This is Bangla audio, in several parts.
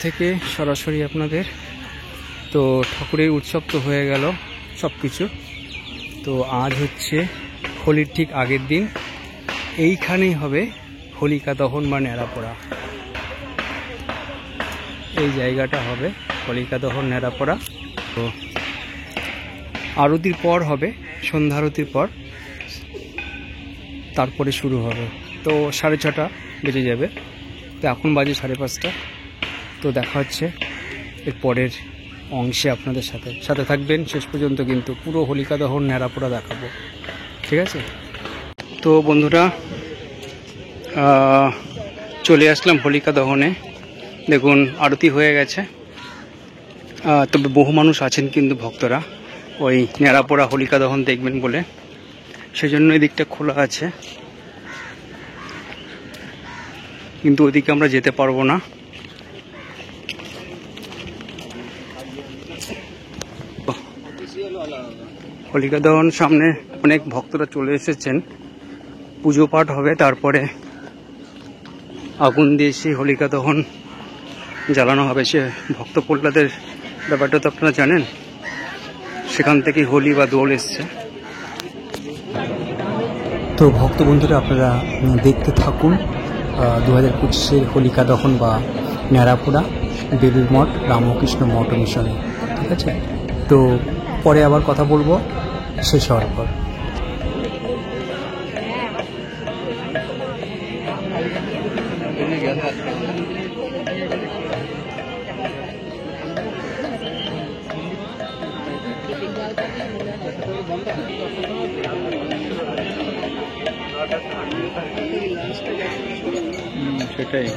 থেকে সরাসরি আপনাদের। তো ঠাকুরের উৎসব তো হয়ে গেল সব কিছু। তো আজ হচ্ছে হোলির ঠিক আগের দিন। এইখানেই হবে হোলিকা দহন বা ন্যাড়াপোড়া। এই জায়গাটা হবে হোলিকা দহন ন্যাড়াপোড়া। তো আরতির পর হবে, সন্ধ্যা আরতির পর তারপরে শুরু হবে। তো 6:30 বেজে যাবে। তো এখন বাজে 5:30। তো দেখা হচ্ছে এর পরের অংশে আপনাদের সাথে থাকবেন শেষ পর্যন্ত, কিন্তু পুরো হোলিকা দহন ন্যাড়াপোড়া দেখাবো, ঠিক আছে? তো বন্ধুরা, চলে আসলাম হোলিকা দহনে। দেখুন আরতি হয়ে গেছে। তবে বহু মানুষ আছেন কিন্তু ভক্তরা ওই ন্যাড়াপোড়া হোলিকা দহন দেখবেন বলে, সেজন্য এই দিকটা খোলা আছে, কিন্তু ওইদিকে আমরা যেতে পারবো না। হোলিকা দহন সামনে অনেক ভক্তরা চলে এসেছেন। পুজো পাঠ হবে, তারপরে আগুন দিয়ে সেই হোলিকা দহন জ্বালানো হবে। সে ভক্ত প্রহ্লাদের ব্যাপারটা তো আপনারা জানেন, সেখান থেকে হোলি বা দোল এসছে। তো ভক্ত বন্ধুরা, আপনারা দেখতে থাকুন 2025-এর হোলিকা দহন বা ন্যাড়াপোড়া বেলুড় মঠ রামকৃষ্ণ মঠ মিশনে, ঠিক আছে? তো পরে আবার কথা বলবো শেষ হওয়ার পর। সেটাই।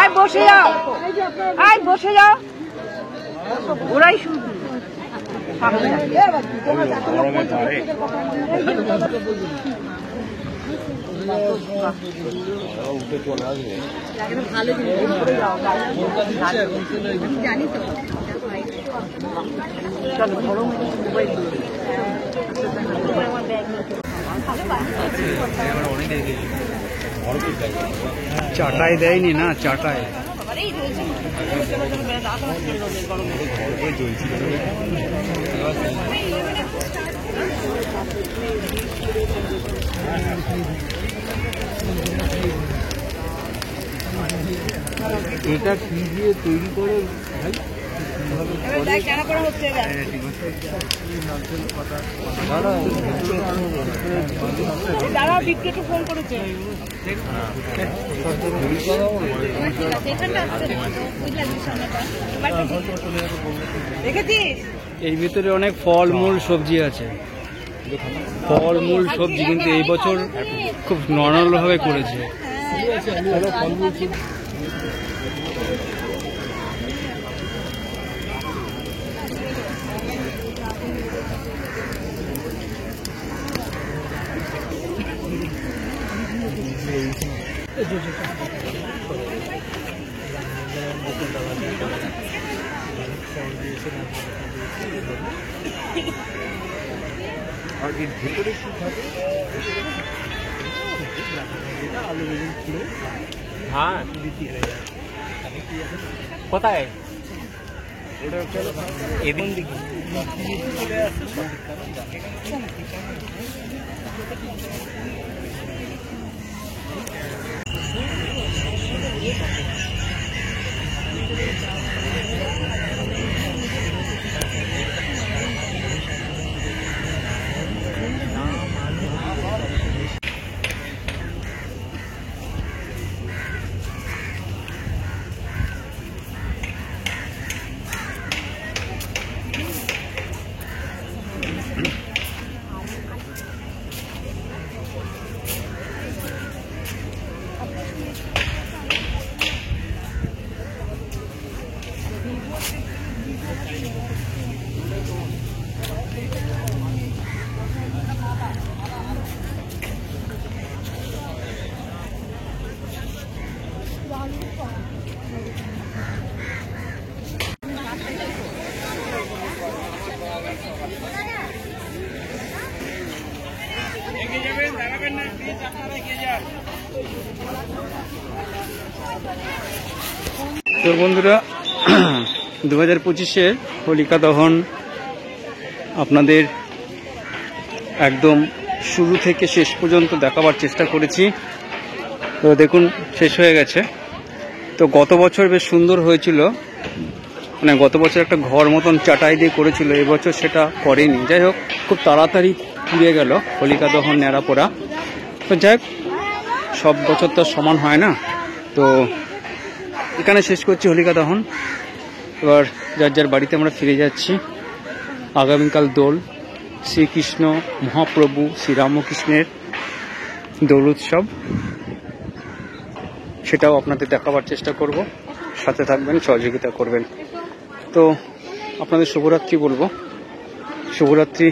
আয় বসে যাও, আয় বসে যাও, ওরাই শুধু ভালো জানি তো চাটাই দেয়নি না, চাটাই এটা কি দিয়ে তৈরি করে ভাই? ফোন করেছে এর ভিতরে অনেক ফলমূল সবজি আছে, ফলমূল সবজি, কিন্তু এই বছর খুব নর্মাল ভাবে করেছে। আর এর ভেতরে কি থাকে? হ্যাঁ কোথায় এটা এদিন দিকে তো বন্ধুরা, 2025-এর হোলিকা দহন আপনাদের একদম শুরু থেকে শেষ পর্যন্ত দেখাবার চেষ্টা করেছি। তো দেখুন শেষ হয়ে গেছে। তো গত বছর বেশ সুন্দর হয়েছিল, মানে গত বছর একটা ঘর মতন চাটাই দিয়ে করেছিল, এবছর সেটা করেনি। যাই হোক, খুব তাড়াতাড়ি পুড়ে গেল হোলিকা দহন ন্যাড়াপোড়া। তো যাই হোক, সব বছর তো সমান হয় না। তো এখানে শেষ করছি হোলিকা দহন। এবার যার যার বাড়িতে আমরা ফিরে যাচ্ছি। আগামীকাল দোল, শ্রীকৃষ্ণ মহাপ্রভু শ্রীরামকৃষ্ণের দোল উৎসব, সেটাও আপনাদের দেখাবার চেষ্টা করব। সাথে থাকবেন, সহযোগিতা করবেন। তো আপনাদের শুভরাত্রি বলবো, শুভরাত্রি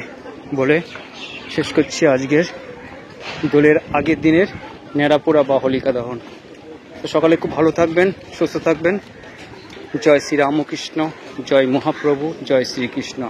বলে শেষ করছি আজকের দোলের আগের দিনের ন্যাড়াপোড়া বা হোলিকা দহন। তো সকালে খুব ভালো থাকবেন, সুস্থ থাকবেন। জয় শ্রীরামকৃষ্ণ, জয় মহাপ্রভু, জয় শ্রীকৃষ্ণ।